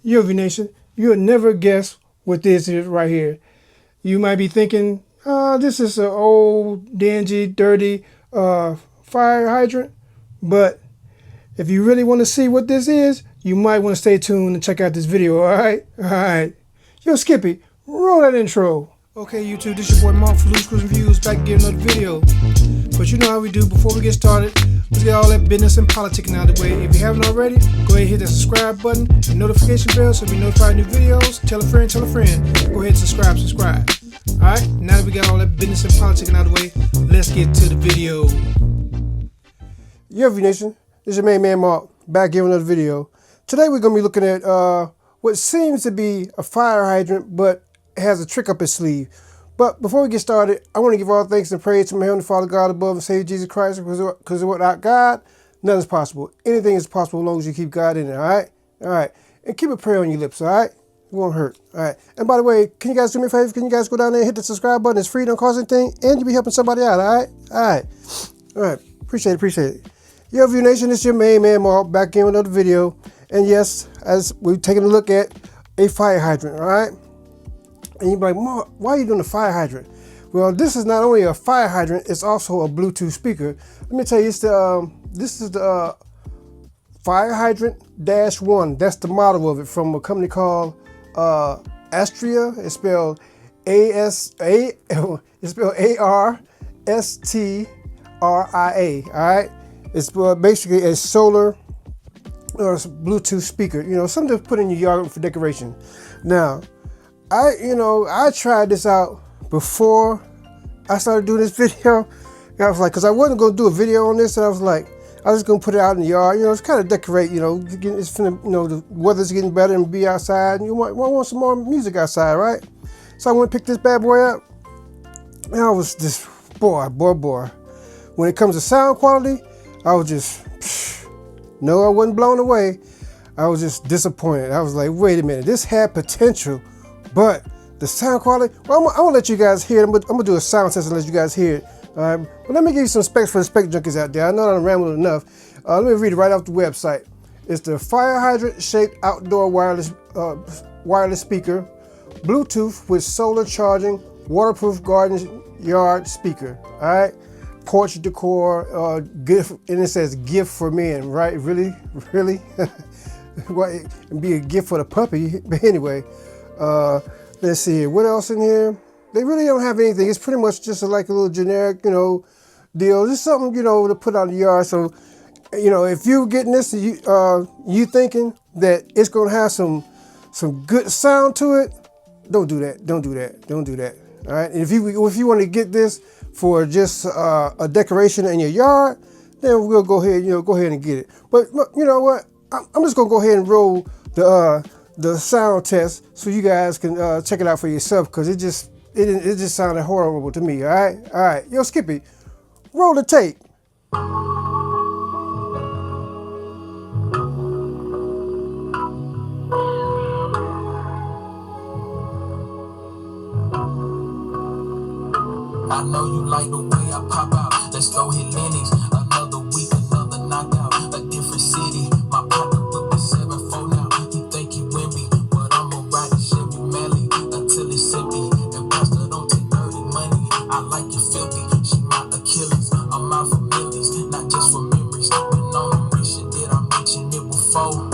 UNBOX Nation, you'll never guess what this is right here. You might be thinking, this is an old, dingy, dirty fire hydrant. But if you really want to see what this is, you might want to stay tuned and check out this video, alright? Alright. Yo, Skippy, roll that intro. Okay, YouTube, this your boy Mark for LOOSESCREWZZANDVIEWS, back to get another video. But you know how we do. Before we get started, let's get all that business and politicking out of the way. If you haven't already, go ahead and hit that subscribe button and notification bell so you'll be notified of new videos. Tell a friend, tell a friend. Go ahead and subscribe. Alright, now that we got all that business and politicking out of the way, let's get to the video. UNBOX Nation, this is your main man Mark, back giving another video. Today we're going to be looking at what seems to be a fire hydrant, but it has a trick up its sleeve. But before we get started, I want to give all thanks and praise to my Heavenly Father, God above, and Savior Jesus Christ, because without God, nothing is possible. Anything is possible as long as you keep God in it, all right? All right. And keep a prayer on your lips, all right? It won't hurt, all right? And by the way, can you guys do me a favor? Can you guys go down there and hit the subscribe button? It's free, don't cost anything, and you'll be helping somebody out, all right? All right. All right. Appreciate it. UNBOX Nation, this is your main man Mark, back in with another video. And yes, as we're taking a look at a fire hydrant, all right? And you're like, Mark, why are you doing a fire hydrant? Well, this is not only a fire hydrant, it's also a Bluetooth speaker. Let me tell you, this is the Fire Hydrant -1. That's the model of it from a company called ARSTRIA. It's spelled A-R-S-T-R-I-A, all right? It's basically a solar or Bluetooth speaker, you know, something to put in your yard for decoration. Now, I tried this out before I started doing this video. I was like, because I wasn't going to do a video on this, and I was like, I was just going to put it out in the yard, you know, it's kind of decorate, you know, it's finna, you know, the weather's getting better and be outside, and you want some more music outside, right? So I went and picked this bad boy up, and I was just, boy. When it comes to sound quality, I was just, no, I wasn't blown away. I was just disappointed. I was like, wait a minute, this had potential, but the sound quality, well, I'm gonna let you guys hear it. I'm gonna do a sound test and let you guys hear it. All right, but let me give you some specs for the spec junkies out there. I know I'm rambling enough. Let me read it right off the website. It's the Fire Hydrant-Shaped outdoor wireless speaker, Bluetooth with solar charging, waterproof garden yard speaker. All right, Porch, Decor, gift, and it says gift for men. Right? Really? Well, it'd be a gift for the puppy. But anyway. Let's see here. What else in here? They really don't have anything. It's pretty much just like a little generic, you know, deal. Just something, you know, to put out in the yard. So, you know, if you're getting this, you thinking that it's gonna have some good sound to it, don't do that. Don't do that. All right. And if you want to get this for just a decoration in your yard, then we'll go ahead and get it. But you know what? I'm just gonna go ahead and roll the sound test so you guys can check it out for yourself, because it just sounded horrible to me. All right, yo, Skippy, roll the tape. I know you like the way I pop out. Let's go hit Lenny's. Another week, another knockout. A different city. My partner with the 7-4 now. He think he win me, but I'ma ride the Chevy Melly until it's empty. And Pastor don't take dirty money. I like you filthy. She my Achilles. I'm out for millies, not just for memories. Been on a mission, did I mention it before?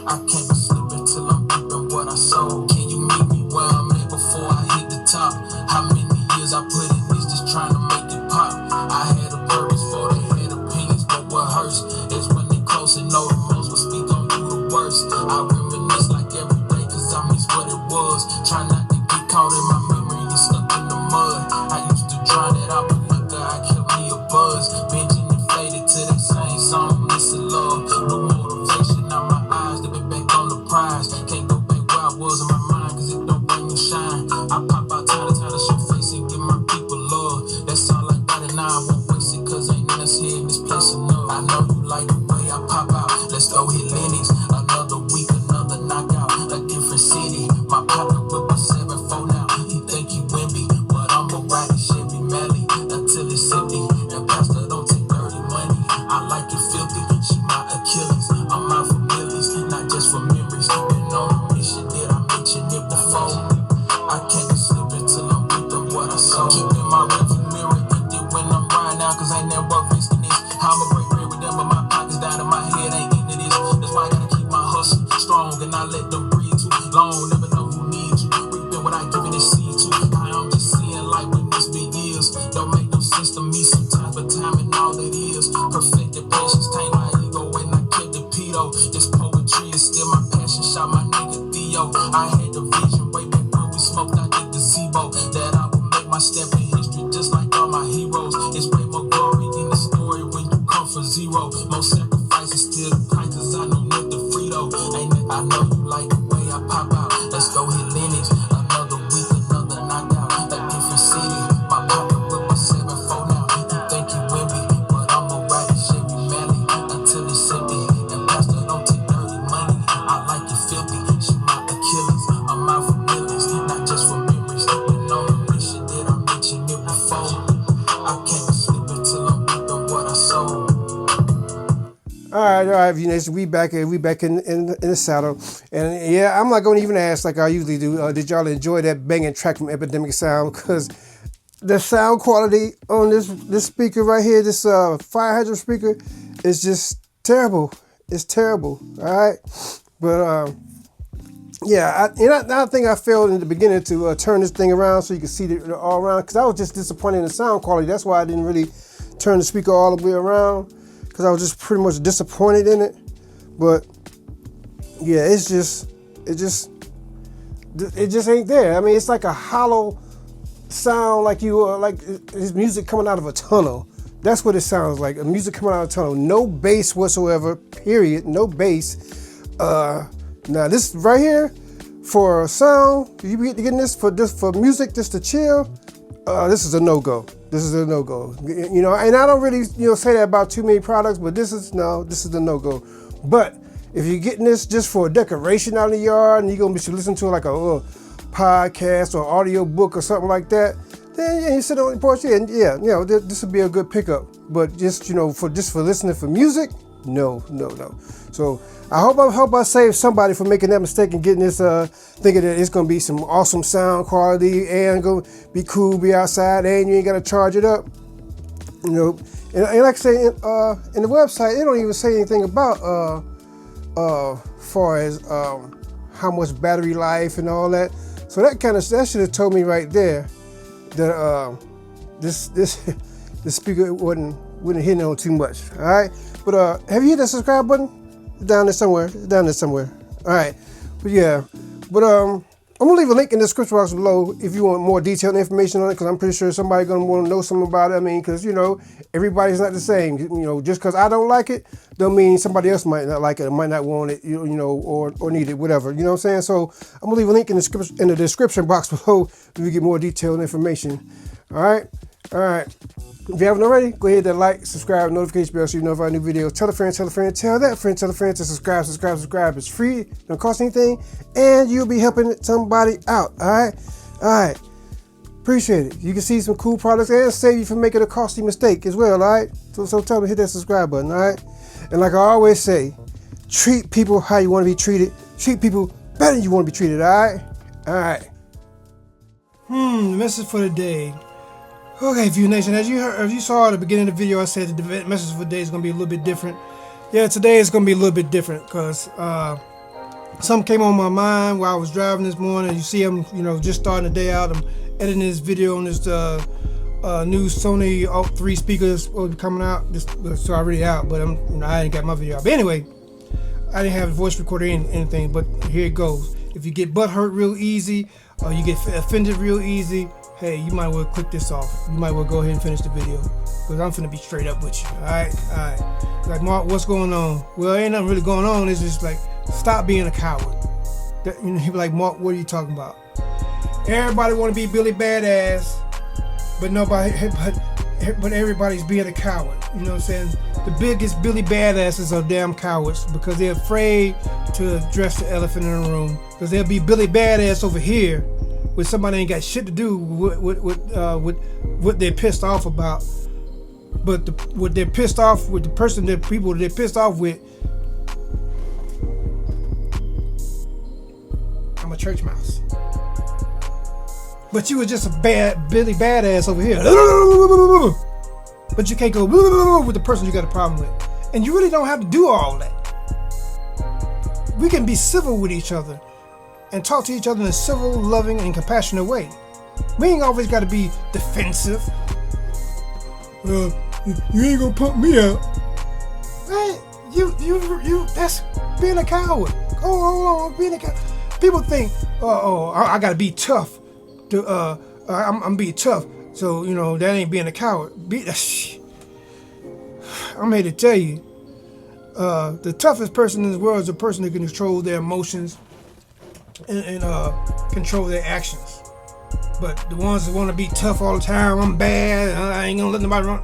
I can't be sleeping till I'm reaping what I sow. Can you meet me where I'm at before I hit the top? How many years I put in this just trying to make it pop? I had a purpose for they had opinions, but what hurts is when they close and know the most will speak on you the worst. I reminisce like every day, cause I miss what it was. Try not to get caught in my memory, get stuck in the mud. I used to drown it out, but look, God kept me a buzz. Binging and faded to that same song, missing love. No motivation, now my eyes, they been back on the prize. Can't go back where I was in my mind, cause it don't bring me shine. I pop out time to show face and give my people love. That's all I got, and now I won't waste it, cause ain't nothing else here in this place enough. I know you like the way I pop out. Let's go hit Lenny's. Another week, another knockout. then I let them breathe too long. Never know who needs you. Reaping what I giving it seed to. I'm just seeing life when it's been years. Don't make no sense to me sometimes, but time and all it is. Perfected patience, tame my ego when I kept the pedo. This poetry is still my passion. Shot my nigga Theo. I had the vision way back when we smoked out the gazebo. That I would make my step in history just like all my heroes. It's way more glory in the story when you come from zero. Most sacrifices still the prices. I know not the Frito. Ain't it? I know you like the way I pop out. Let's go hit Lennox. Another week, another knockout. A different city. My pocket whip a 7-4 now. You think you win me, but I'ma ride it Chevy Mally until it's empty. And pastor don't take dirty money. I like it filthy. She my Achilles. I'm out for millions, not just for memories. Been on a mission that I mentioned it before. I can't sleep until I'm reaping what I sold. All right, View Nation, we back in the saddle, and yeah, I'm not gonna even ask like I usually do. Did y'all enjoy that banging track from Epidemic Sound? Because the sound quality on this speaker right here, this fire hydrant speaker, is just terrible. It's terrible. All right, but yeah, I think I failed in the beginning to turn this thing around so you can see it all around, because I was just disappointed in the sound quality. That's why I didn't really turn the speaker all the way around, because I was just pretty much disappointed in it. But yeah, it just ain't there. I mean, it's like a hollow sound, like like his music coming out of a tunnel. That's what it sounds like, a music coming out of a tunnel. No bass whatsoever, period, no bass. Now this right here, for sound, if you be getting this for music, just to chill, this is a no-go. This is a no-go. You know, and I don't really, say that about too many products, but this is a no-go. But if you're getting this just for decoration out in the yard and you're gonna be listening to like a little podcast or audio book or something like that, then yeah, you sit on the porch, and this would be a good pickup. But just for listening for music, no. So I hope I saved somebody from making that mistake and getting this, thinking that it's gonna be some awesome sound quality and gonna be cool, be outside, and you ain't gotta charge it up. And like I say, in the website, it don't even say anything about far as how much battery life and all that. So that should have told me right there that this speaker wouldn't hit on too much. All right, but have you hit that subscribe button? Down there somewhere. All right, but yeah, but I'm gonna leave a link in the description box below if you want more detailed information on it, because I'm pretty sure somebody's gonna want to know something about it. I mean, because everybody's not the same. Just because I don't like it, don't mean somebody else might not like it, or might not want it, or need it, whatever. You know what I'm saying? So I'm gonna leave a link in the description box below if you get more detailed information. All right. If you haven't already, go ahead and like, subscribe, notification bell so you know of our new videos. Tell a friend, tell that friend, tell a friend to subscribe. It's free, don't cost anything, and you'll be helping somebody out. All right. Appreciate it. You can see some cool products and save you from making a costly mistake as well. All right. So tell me, hit that subscribe button. All right. And like I always say, treat people how you want to be treated. Treat people better than you want to be treated. All right. Message for the day. Okay, View Nation, as you saw at the beginning of the video, I said that the message for today is going to be a little bit different. Yeah, today is going to be a little bit different because something came on my mind while I was driving this morning. You see, I'm just starting the day out. I'm editing this video on this new Sony Alt 3 speakers will be coming out. It's already out, but I ain't got my video out. But anyway, I didn't have a voice recorder or anything, but here it goes. If you get butt hurt real easy, or you get offended real easy, hey, you might well click this off. You might well go ahead and finish the video, because I'm finna be straight up with you. Alright. Like, Mark, what's going on? Well, ain't nothing really going on. It's just like, stop being a coward. He be like, Mark, what are you talking about? Everybody want to be Billy Badass, but everybody's being a coward. You know what I'm saying? The biggest Billy Badasses are damn cowards, because they're afraid to address the elephant in the room. Because they'll be Billy Badass over here, with somebody ain't got shit to do with what they're pissed off about. But what they're pissed off with, the people they're pissed off with. I'm a church mouse. But you were just a bad Billy Badass over here. But you can't go with the person you got a problem with. And you really don't have to do all that. we can be civil with each other and talk to each other in a civil, loving, and compassionate way. We ain't always got to be defensive. You ain't gonna pump me out. Man, you that's being a coward. Hold on, being a coward. People think, I gotta be tough. I'm being tough. So, that ain't being a coward. I'm here to tell you, the toughest person in this world is a person who can control their emotions and control their actions. But the ones that want to be tough all the time, I'm bad, I ain't gonna let nobody run.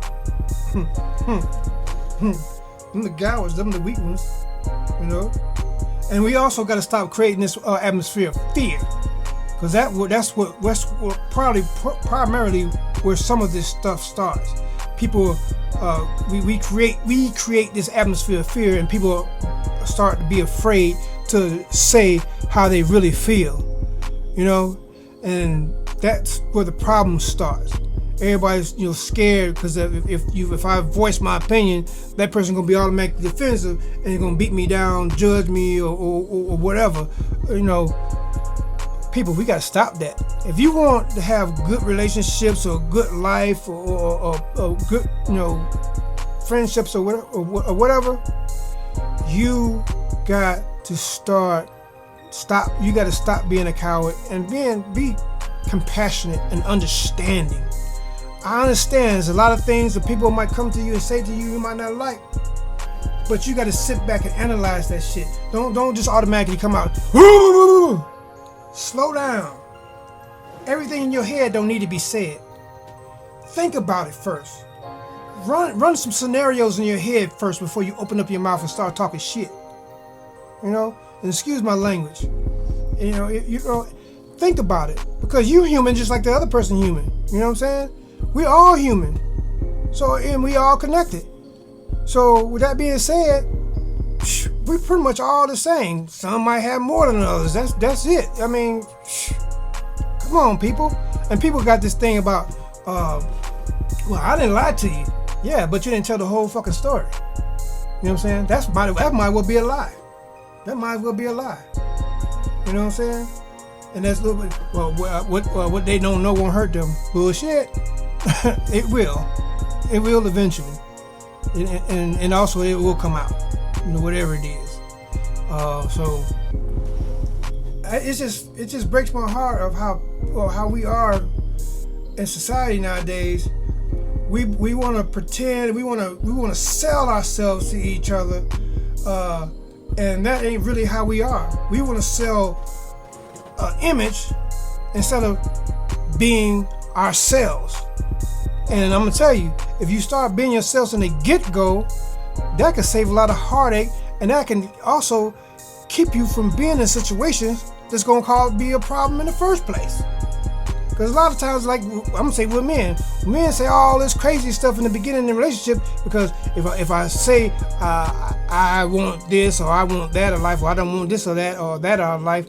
Them the cowards, them the weak ones, And we also got to stop creating this atmosphere of fear, because that's primarily where some of this stuff starts. People, we create this atmosphere of fear, and people start to be afraid to say how they really feel, and that's where the problem starts. Everybody's scared because if I voice my opinion, that person gonna be automatically defensive and they're gonna beat me down, judge me, or whatever. People, we gotta stop that. If you want to have good relationships or good life or good friendships or whatever, you got to stop. You got to stop being a coward and be compassionate and understanding. I understand there's a lot of things that people might come to you and say to you you might not like, but you got to sit back and analyze that shit. Don't just automatically come out. Slow down. Everything in your head don't need to be said. Think about it first. Run some scenarios in your head first before you open up your mouth and start talking shit. And excuse my language. Think about it, because you human just like the other person human. You know what I'm saying? We all human. So, and we all connected. So with that being said, we pretty much all the same. Some might have more than others. That's it. I mean, come on, people. And people got this thing about, well, I didn't lie to you. Yeah, but you didn't tell the whole fucking story. You know what I'm saying? That might well be a lie. That might well be a lie. You know what I'm saying? And that's a little bit, what they don't know won't hurt them. Bullshit. It will. It will eventually. And also it will come out. Whatever it is. So it just breaks my heart of how we are in society nowadays. We want to pretend, we want to sell ourselves to each other, and that ain't really how we are. We want to sell an image instead of being ourselves. And I'm gonna tell you, if you start being yourselves in the get-go, that can save a lot of heartache, and that can also keep you from being in situations that's gonna be a problem in the first place. Because a lot of times, like I'm gonna say with men say all this crazy stuff in the beginning of the relationship, because if I say I want this or I want that in life, or I don't want this or that out of life,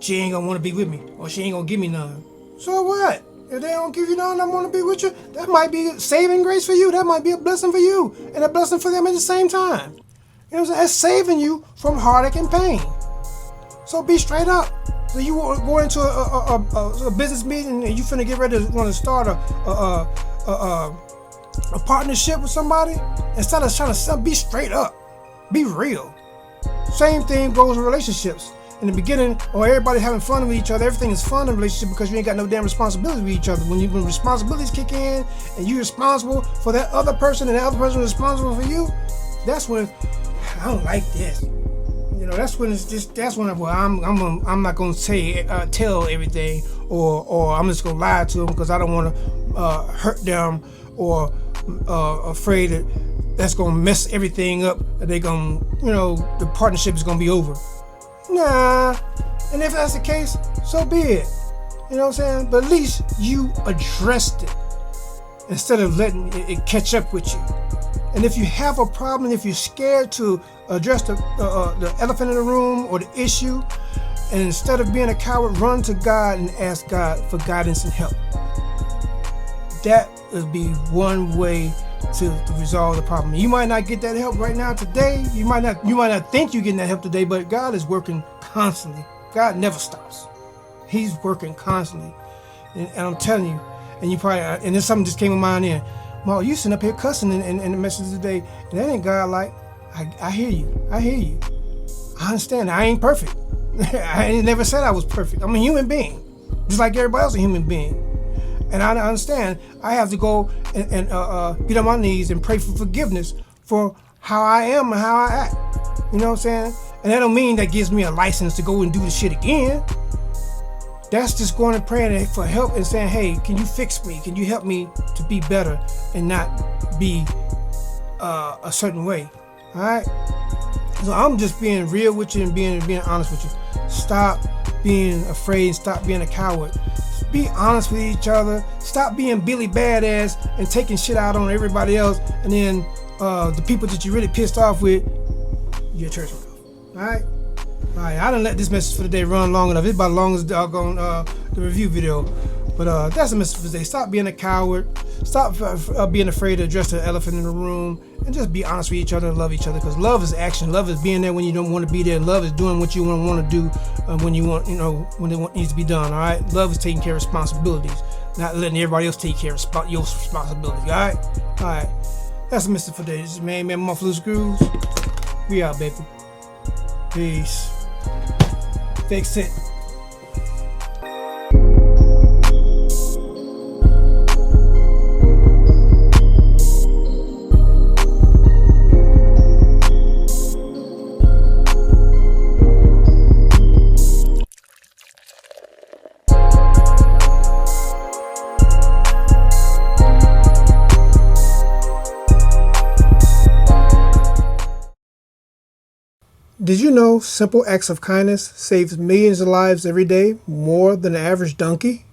she ain't gonna want to be with me, or she ain't gonna give me none. So what? If they don't give you none, I want to be with you. That might be saving grace for you. That might be a blessing for you and a blessing for them at the same time. You know what I'm saying? That's saving you from heartache and pain. So be straight up. So you go into a business meeting and you finna get ready to want to start a partnership with somebody. Instead of trying to be straight up, be real. Same thing goes with relationships. In the beginning, or everybody having fun with each other, everything is fun in a relationship because you ain't got no damn responsibility with each other. When responsibilities kick in and you're responsible for that other person and that other person is responsible for you, that's when I don't like this. That's when I'm not gonna tell everything, or I'm just gonna lie to them because I don't want to hurt them, or afraid that that's gonna mess everything up. That they gonna, the partnership is gonna be over. Nah, and if that's the case, so be it. You know what I'm saying? But at least you addressed it instead of letting it catch up with you. And if you have a problem, if you're scared to address the elephant in the room or the issue, and instead of being a coward, run to God and ask God for guidance and help. That would be one way to resolve the problem. You might not get that help right now today. You might not think you're getting that help today, but God is working constantly. God never stops. He's working constantly. And I'm telling you, and you probably, and then something just came to mind in. Mark, you sitting up here cussing in the message today, and that ain't God like. I hear you. I hear you. I understand. I ain't perfect. I ain't never said I was perfect. I'm a human being, just like everybody else a human being. And I understand I have to go and get on my knees and pray for forgiveness for how I am and how I act. You know what I'm saying? And that don't mean that gives me a license to go and do the shit again. That's just going and praying for help and saying, hey, can you fix me? Can you help me to be better and not be a certain way? All right? So I'm just being real with you and being honest with you. Stop being afraid. Stop being a coward. Be honest with each other. Stop being Billy Badass and taking shit out on everybody else. And then the people that you really pissed off with, your church will go. All right? All right, I done let this message for the day run long enough. It's about as long as doggone the review video. But that's the message for today. Stop being a coward. Stop being afraid to address the elephant in the room. And just be honest with each other and love each other. Because love is action. Love is being there when you don't want to be there. Love is doing what you want to do when you want, when it needs to be done. All right. Love is taking care of responsibilities, not letting everybody else take care of your responsibilities. All right. All right. That's the message for today. This is man, Muff Loose Screws. We out, baby. Peace. Fix it. Did you know simple acts of kindness saves millions of lives every day, more than the average donkey?